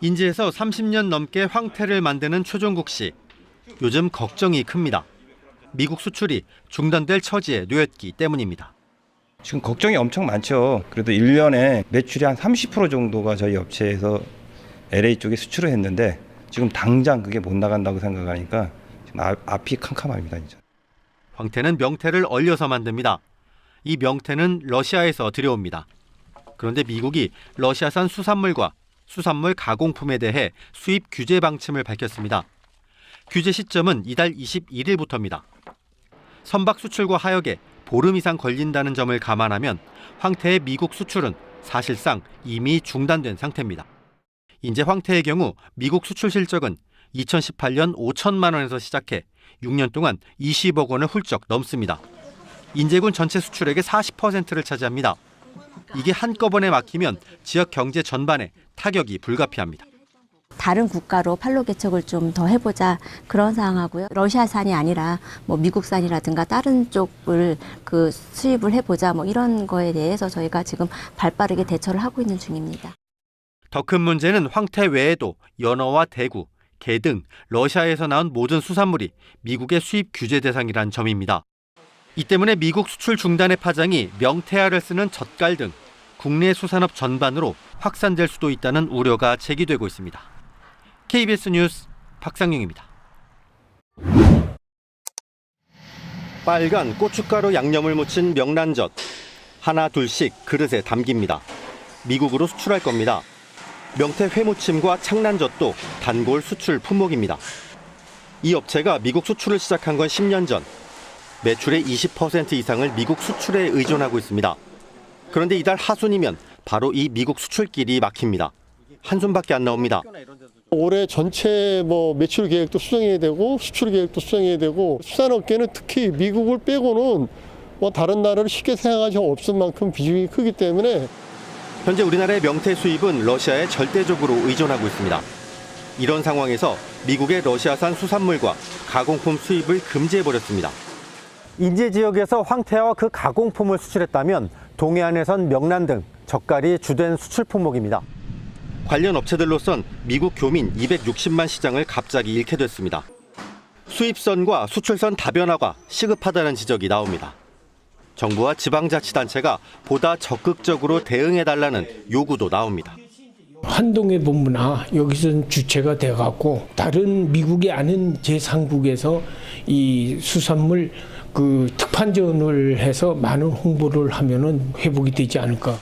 인제에서 30년 넘게 황태를 만드는 최종국 씨. 요즘 걱정이 큽니다. 미국 수출이 중단될 처지에 놓였기 때문입니다. 지금 걱정이 엄청 많죠. 그래도 1년에 매출이 한 30% 정도가 저희 업체에서 LA 쪽에 수출을 했는데 지금 당장 그게 못 나간다고 생각하니까 지금 앞이 캄캄합니다. 진짜. 황태는 명태를 얼려서 만듭니다. 이 명태는 러시아에서 들여옵니다. 그런데 미국이 러시아산 수산물과 수산물 가공품에 대해 수입 규제 방침을 밝혔습니다. 규제 시점은 이달 21일부터입니다. 선박 수출과 하역에 보름 이상 걸린다는 점을 감안하면 황태의 미국 수출은 사실상 이미 중단된 상태입니다. 인제 황태의 경우 미국 수출 실적은 2018년 5천만 원에서 시작해 6년 동안 20억 원을 훌쩍 넘습니다. 인제군 전체 수출액의 40%를 차지합니다. 이게 한꺼번에 막히면 지역 경제 전반에 타격이 불가피합니다. 다른 국가로 판로 개척을 좀 더 해보자 그런 상황하고요. 러시아산이 아니라 뭐 미국산이라든가 다른 쪽을 수입을 해보자 이런 거에 대해서 저희가 지금 발빠르게 대처를 하고 있는 중입니다. 더 큰 문제는 황태 외에도 연어와 대구, 게 등 러시아에서 나온 모든 수산물이 미국의 수입 규제 대상이란 점입니다. 이 때문에 미국 수출 중단의 파장이 명태알을 쓰는 젓갈 등 국내 수산업 전반으로 확산될 수도 있다는 우려가 제기되고 있습니다. KBS 뉴스 박상용입니다. 빨간 고춧가루 양념을 묻힌 명란젓. 하나 둘씩 그릇에 담깁니다. 미국으로 수출할 겁니다. 명태 회무침과 창란젓도 단골 수출 품목입니다. 이 업체가 미국 수출을 시작한 건 10년 전. 매출의 20% 이상을 미국 수출에 의존하고 있습니다. 그런데 이달 하순이면 바로 이 미국 수출길이 막힙니다. 한숨밖에 안 나옵니다. 올해 전체 매출 계획도 수정해야 되고 수출 계획도 수정해야 되고 수산업계는 특히 미국을 빼고는 다른 나라를 쉽게 생각할 수 없을 만큼 비중이 크기 때문에 현재 우리나라의 명태 수입은 러시아에 절대적으로 의존하고 있습니다. 이런 상황에서 미국의 러시아산 수산물과 가공품 수입을 금지해버렸습니다. 인제 지역에서 황태와 그 가공품을 수출했다면 동해안에선 명란 등 젓갈이 주된 수출 품목입니다. 관련 업체들로선 미국 교민 260만 시장을 갑자기 잃게 됐습니다. 수입선과 수출선 다변화가 시급하다는 지적이 나옵니다. 정부와 지방자치단체가 보다 적극적으로 대응해달라는 요구도 나옵니다. 한동회 본부나 여기서 주체가 돼갖고 다른 미국이 아닌 제3국에서 이 수산물 특판전을 해서 많은 홍보를 하면은 회복이 되지 않을까.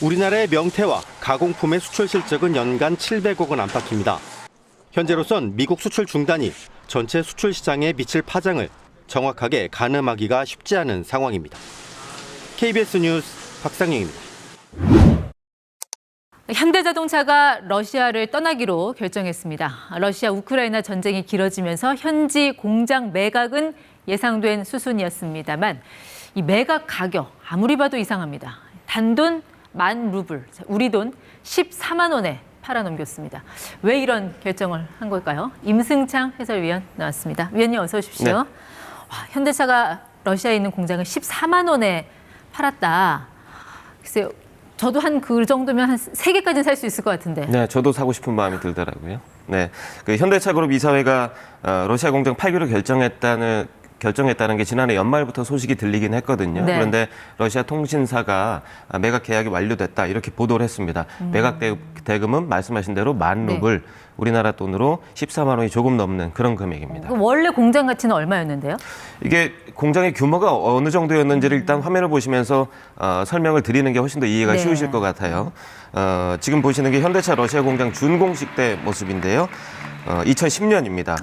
우리나라의 명태와 가공품의 수출 실적은 연간 700억 원 안팎입니다. 현재로선 미국 수출 중단이 전체 수출 시장에 미칠 파장을 정확하게 가늠하기가 쉽지 않은 상황입니다. KBS 뉴스 박상영입니다. 현대자동차가 러시아를 떠나기로 결정했습니다. 러시아 우크라이나 전쟁이 길어지면서 현지 공장 매각은 예상된 수순이었습니다만 이 매각 가격 아무리 봐도 이상합니다. 단돈 10,000루블, 우리 돈 14만 원에 팔아넘겼습니다. 왜 이런 결정을 한 걸까요? 임승창 해설위원 나왔습니다. 위원님 어서 오십시오. 네. 와, 현대차가 러시아에 있는 공장을 14만 원에 팔았다. 글쎄요. 저도 그 정도면 한 3개까지는 살 수 있을 것 같은데. 네, 저도 사고 싶은 마음이 들더라고요. 네, 현대차그룹 이사회가 러시아 공장 팔기로 결정했다는 게 지난해 연말부터 소식이 들리긴 했거든요. 네. 그런데 러시아 통신사가 매각 계약이 완료됐다 이렇게 보도를 했습니다. 매각 대금은 말씀하신 대로 10,000루블, 네. 우리나라 돈으로 14만 원이 조금 넘는 그런 금액입니다. 원래 공장 가치는 얼마였는데요? 이게 공장의 규모가 어느 정도였는지를 일단 화면을 보시면서 설명을 드리는 게 훨씬 더 이해가 네. 쉬우실 것 같아요. 지금 보시는 게 현대차 러시아 공장 준공식 때 모습인데요. 2010년입니다.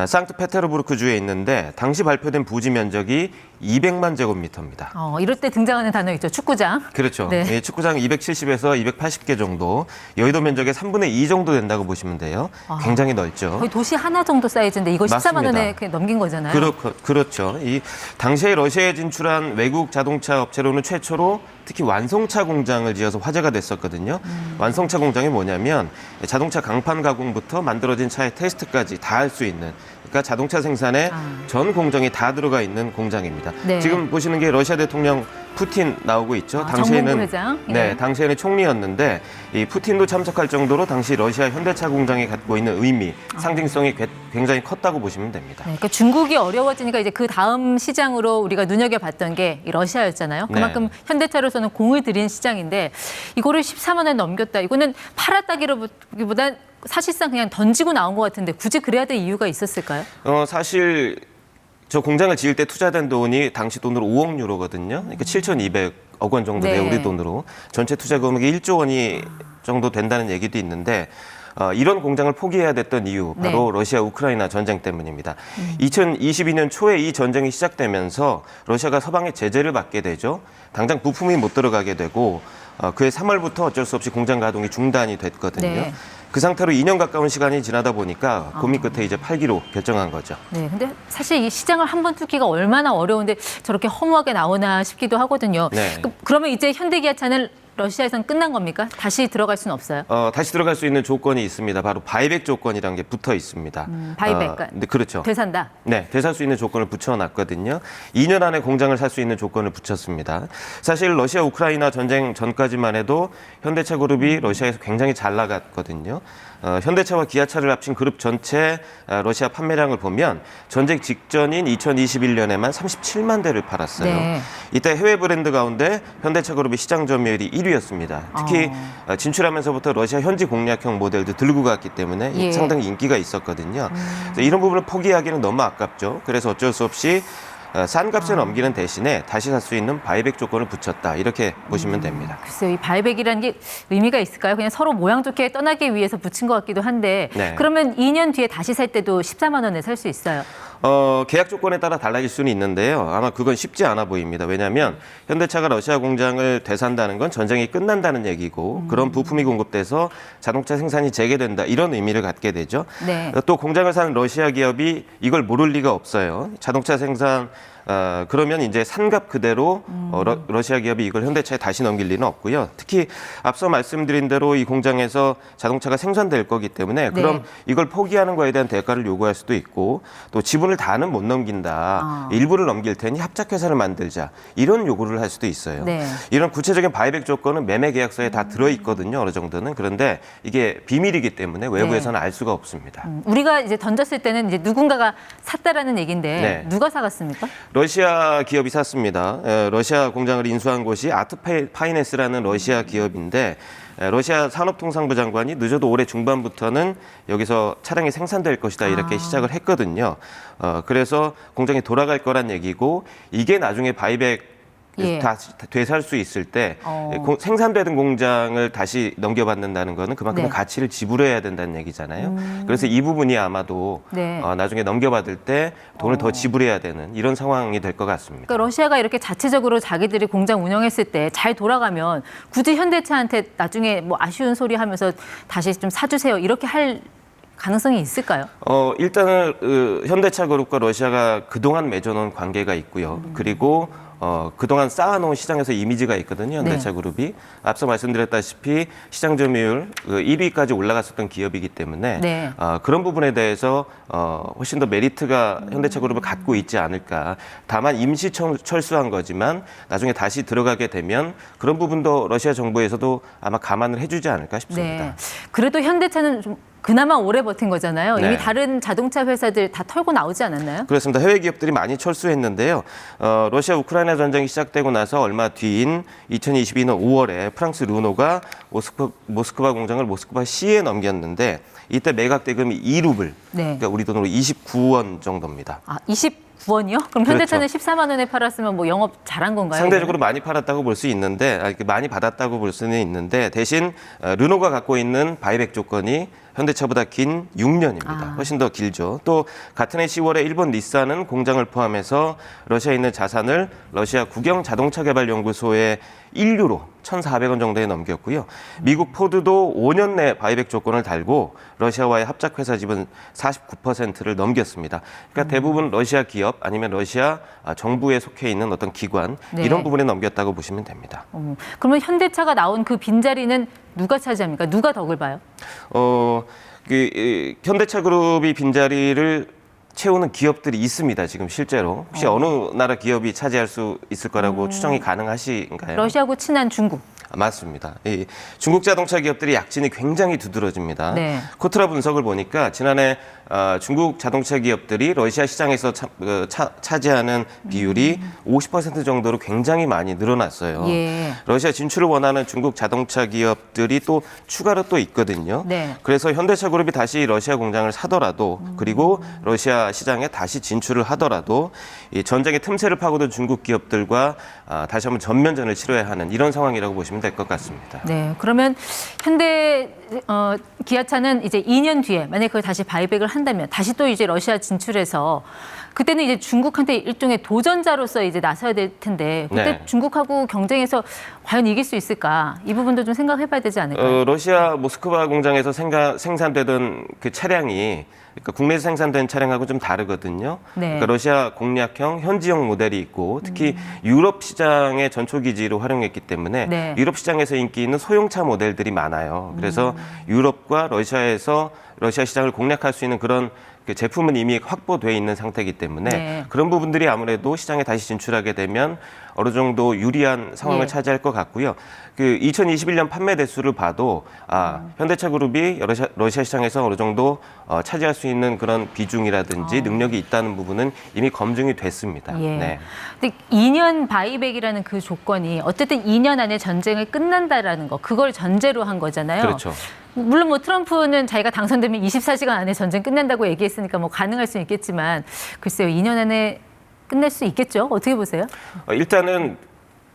상트페테르부르크주에 있는데 당시 발표된 부지 면적이 200만 제곱미터입니다. 이럴 때 등장하는 단어 있죠. 축구장. 그렇죠. 네. 예, 축구장 270에서 280개 정도, 여의도 면적의 3분의 2 정도 된다고 보시면 돼요. 굉장히 넓죠. 거의 도시 하나 정도 사이즈인데 이거 14만 원에 그냥 넘긴 거잖아요. 그렇죠. 이 당시에 러시아에 진출한 외국 자동차 업체로는 최초로 특히 완성차 공장을 지어서 화제가 됐었거든요. 완성차 공장이 뭐냐면 자동차 강판 가공부터 만들어진 차의 테스트까지 다 할 수 있는, 그러니까 자동차 생산에 전 공정이 다 들어가 있는 공장입니다. 네. 지금 보시는 게 러시아 대통령 푸틴 나오고 있죠. 정몽구 회장. 네, 당시에는 총리였는데 이 푸틴도 참석할 정도로 당시 러시아 현대차 공장이 갖고 있는 의미, 상징성이 굉장히 컸다고 보시면 됩니다. 네, 그러니까 중국이 어려워지니까 이제 그 다음 시장으로 우리가 눈여겨봤던 게 이 러시아였잖아요. 그만큼 현대차로서는 공을 들인 시장인데 이거를 14만 원에 넘겼다. 이거는 팔았다기보단 사실상 그냥 던지고 나온 것 같은데 굳이 그래야 될 이유가 있었을까요? 사실 저 공장을 지을 때 투자된 돈이 당시 돈으로 5억 유로거든요. 그러니까 7,200억 원 정도 돼요, 네. 우리 돈으로. 전체 투자 금액이 1조 원이 정도 된다는 얘기도 있는데 이런 공장을 포기해야 됐던 이유 바로 러시아 우크라이나 전쟁 때문입니다. 2022년 초에 이 전쟁이 시작되면서 러시아가 서방의 제재를 받게 되죠. 당장 부품이 못 들어가게 되고 그해 3월부터 어쩔 수 없이 공장 가동이 중단이 됐거든요. 네. 그 상태로 2년 가까운 시간이 지나다 보니까 고민 끝에 이제 팔기로 결정한 거죠. 네, 근데 사실 이 시장을 한 번 뚫기가 얼마나 어려운데 저렇게 허무하게 나오나 싶기도 하거든요. 네. 그러면 이제 현대기아차는 러시아에선 끝난 겁니까? 다시 들어갈 수는 없어요? 다시 들어갈 수 있는 조건이 있습니다. 바로 바이백 조건이라는 게 붙어 있습니다. 바이백. 네, 그렇죠. 되산다. 네, 되살 수 있는 조건을 붙여놨거든요. 2년 안에 공장을 살 수 있는 조건을 붙였습니다. 사실 러시아 우크라이나 전쟁 전까지만 해도 현대차 그룹이 러시아에서 굉장히 잘 나갔거든요. 현대차와 기아차를 합친 그룹 전체 러시아 판매량을 보면 전쟁 직전인 2021년에만 37만 대를 팔았어요. 네. 이때 해외 브랜드 가운데 현대차 그룹의 시장 점유율이 1위였습니다. 특히 진출하면서부터 러시아 현지 공략형 모델도 들고 갔기 때문에 예. 상당히 인기가 있었거든요. 그래서 이런 부분을 포기하기는 너무 아깝죠. 그래서 어쩔 수 없이 싼 값에 넘기는 대신에 다시 살 수 있는 바이백 조건을 붙였다. 이렇게 보시면 됩니다. 글쎄요, 이 바이백이라는 게 의미가 있을까요? 그냥 서로 모양 좋게 떠나기 위해서 붙인 것 같기도 한데 네. 그러면 2년 뒤에 다시 살 때도 14만 원에 살 수 있어요? 계약 조건에 따라 달라질 수는 있는데요. 아마 그건 쉽지 않아 보입니다. 왜냐하면 현대차가 러시아 공장을 되산다는 건 전쟁이 끝난다는 얘기고 그런 부품이 공급돼서 자동차 생산이 재개된다 이런 의미를 갖게 되죠. 네. 또 공장을 사는 러시아 기업이 이걸 모를 리가 없어요. 자동차 생산 그러면 이제 산값 그대로 러시아 기업이 이걸 현대차에 다시 넘길 리는 없고요. 특히 앞서 말씀드린 대로 이 공장에서 자동차가 생산될 거기 때문에 그럼 이걸 포기하는 거에 대한 대가를 요구할 수도 있고 또 지분을 다는 못 넘긴다. 일부를 넘길 테니 합작회사를 만들자. 이런 요구를 할 수도 있어요. 네. 이런 구체적인 바이백 조건은 매매 계약서에 다 들어있거든요. 어느 정도는. 그런데 이게 비밀이기 때문에 외부에서는 알 수가 없습니다. 우리가 이제 던졌을 때는 이제 누군가가 샀다라는 얘기인데 네. 누가 사갔습니까? 러시아 기업이 샀습니다. 러시아 공장을 인수한 곳이 아트파이네스라는 러시아 기업인데 러시아 산업통상부 장관이 늦어도 올해 중반부터는 여기서 차량이 생산될 것이다 이렇게 시작을 했거든요. 그래서 공장이 돌아갈 거란 얘기고 이게 나중에 바이백 예. 다 되살 수 있을 때 생산되던 공장을 다시 넘겨받는다는 거는 그만큼 네. 가치를 지불해야 된다는 얘기잖아요. 그래서 이 부분이 아마도 네. 나중에 넘겨받을 때 돈을 더 지불해야 되는 이런 상황이 될 것 같습니다. 그러니까 러시아가 이렇게 자체적으로 자기들이 공장 운영했을 때 잘 돌아가면 굳이 현대차한테 나중에 뭐 아쉬운 소리 하면서 다시 좀 사주세요 이렇게 할 가능성이 있을까요? 일단은 현대차 그룹과 러시아가 그동안 맺어놓은 관계가 있고요. 그리고 그동안 쌓아놓은 시장에서 이미지가 있거든요. 현대차 그룹이. 앞서 말씀드렸다시피 시장 점유율 1위까지 올라갔었던 기업이기 때문에 네. 그런 부분에 대해서 훨씬 더 메리트가 현대차 그룹을 갖고 있지 않을까. 다만 임시 철수한 거지만 나중에 다시 들어가게 되면 그런 부분도 러시아 정부에서도 아마 감안을 해주지 않을까 싶습니다. 네. 그래도 현대차는 좀 그나마 오래 버틴 거잖아요. 네. 이미 다른 자동차 회사들 다 털고 나오지 않았나요? 그렇습니다. 해외 기업들이 많이 철수했는데요. 러시아 우크라이나 전쟁이 시작되고 나서 얼마 뒤인 2022년 5월에 프랑스 르노가 모스크바 공장을 모스크바 시에 넘겼는데 이때 매각 대금이 2루블, 네. 그러니까 우리 돈으로 29원 정도입니다. 29원이요? 그럼 현대차는 14만 원에 팔았으면 뭐 영업 잘한 건가요? 상대적으로 많이 팔았다고 볼 수 있는데, 많이 받았다고 볼 수는 있는데 대신 르노가 갖고 있는 바이백 조건이 현대차보다 긴 6년입니다. 훨씬 더 길죠. 또 같은 해 10월에 일본 닛산은 공장을 포함해서 러시아에 있는 자산을 러시아 국영 자동차 개발 연구소에 1유로 1,400원 정도에 넘겼고요. 미국 포드도 5년 내 바이백 조건을 달고 러시아와의 합작 회사 지분 49%를 넘겼습니다. 그러니까 대부분 러시아 기업 아니면 러시아 정부에 속해 있는 어떤 기관 이런 부분에 넘겼다고 보시면 됩니다. 그러면 현대차가 나온 그 빈자리는 누가 차지합니까? 누가 덕을 봐요? 현대차 그룹이 빈자리를 채우는 기업들이 있습니다. 지금 실제로 혹시 어느 나라 기업이 차지할 수 있을 거라고 추정이 가능하신가요? 러시아하고 친한 중국. 맞습니다. 이 중국 자동차 기업들이 약진이 굉장히 두드러집니다. 네. 코트라 분석을 보니까 지난해 중국 자동차 기업들이 러시아 시장에서 차지하는 비율이 50% 정도로 굉장히 많이 늘어났어요. 예. 러시아 진출을 원하는 중국 자동차 기업들이 또 추가로 또 있거든요. 네. 그래서 현대차 그룹이 다시 러시아 공장을 사더라도 그리고 러시아 시장에 다시 진출을 하더라도 이 전쟁의 틈새를 파고든 중국 기업들과 다시 한번 전면전을 치러야 하는 이런 상황이라고 보시면 될 것 같습니다. 네, 그러면 현대 기아차는 이제 2년 뒤에 만약에 그걸 다시 바이백을 한다면 다시 또 이제 러시아 진출해서 그때는 이제 중국한테 일종의 도전자로서 이제 나서야 될 텐데 그때 네. 중국하고 경쟁해서 과연 이길 수 있을까? 이 부분도 좀 생각해봐야 되지 않을까요? 러시아 모스크바 공장에서 생산되던 그 차량이 그러니까 국내에서 생산된 차량하고 좀 다르거든요. 네. 그러니까 러시아 공략형, 현지형 모델이 있고 특히 유럽 시장의 전초 기지로 활용했기 때문에 네. 유럽 시장에서 인기 있는 소형차 모델들이 많아요. 그래서 유럽과 러시아에서 러시아 시장을 공략할 수 있는 그런 그 제품은 이미 확보돼 있는 상태이기 때문에 네. 그런 부분들이 아무래도 시장에 다시 진출하게 되면 어느 정도 유리한 상황을 예. 차지할 것 같고요. 그 2021년 판매 대수를 봐도 현대차 그룹이 러시아 시장에서 어느 정도 차지할 수 있는 그런 비중이라든지 능력이 있다는 부분은 이미 검증이 됐습니다. 예. 네. 근데 2년 바이백이라는 그 조건이 어쨌든 2년 안에 전쟁을 끝난다라는 거, 그걸 전제로 한 거잖아요. 그렇죠. 물론 뭐 트럼프는 자기가 당선되면 24시간 안에 전쟁 끝낸다고 얘기했으니까 뭐 가능할 수는 있겠지만 글쎄요, 2년 안에 끝낼 수 있겠죠? 어떻게 보세요? 일단은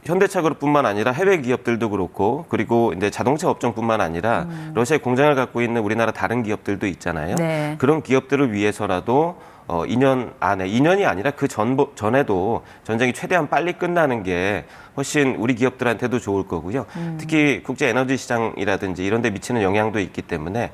현대차 그룹뿐만 아니라 해외 기업들도 그렇고 그리고 이제 자동차 업종뿐만 아니라 러시아에 공장을 갖고 있는 우리나라 다른 기업들도 있잖아요. 네. 그런 기업들을 위해서라도 2년 안에 2년이 아니라 그 전에도 전쟁이 최대한 빨리 끝나는 게 훨씬 우리 기업들한테도 좋을 거고요. 특히 국제 에너지 시장이라든지 이런 데 미치는 영향도 있기 때문에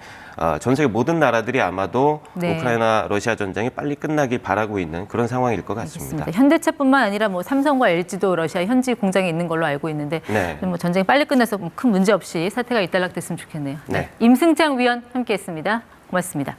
전 세계 모든 나라들이 아마도 네. 우크라이나 러시아 전쟁이 빨리 끝나길 바라고 있는 그런 상황일 것 같습니다. 알겠습니다. 현대차뿐만 아니라 뭐 삼성과 LG도 러시아 현지 공장에 있는 걸로 알고 있는데 네. 뭐 전쟁이 빨리 끝나서 큰 문제 없이 사태가 일단락됐으면 좋겠네요. 네. 임승창 위원 함께했습니다. 고맙습니다.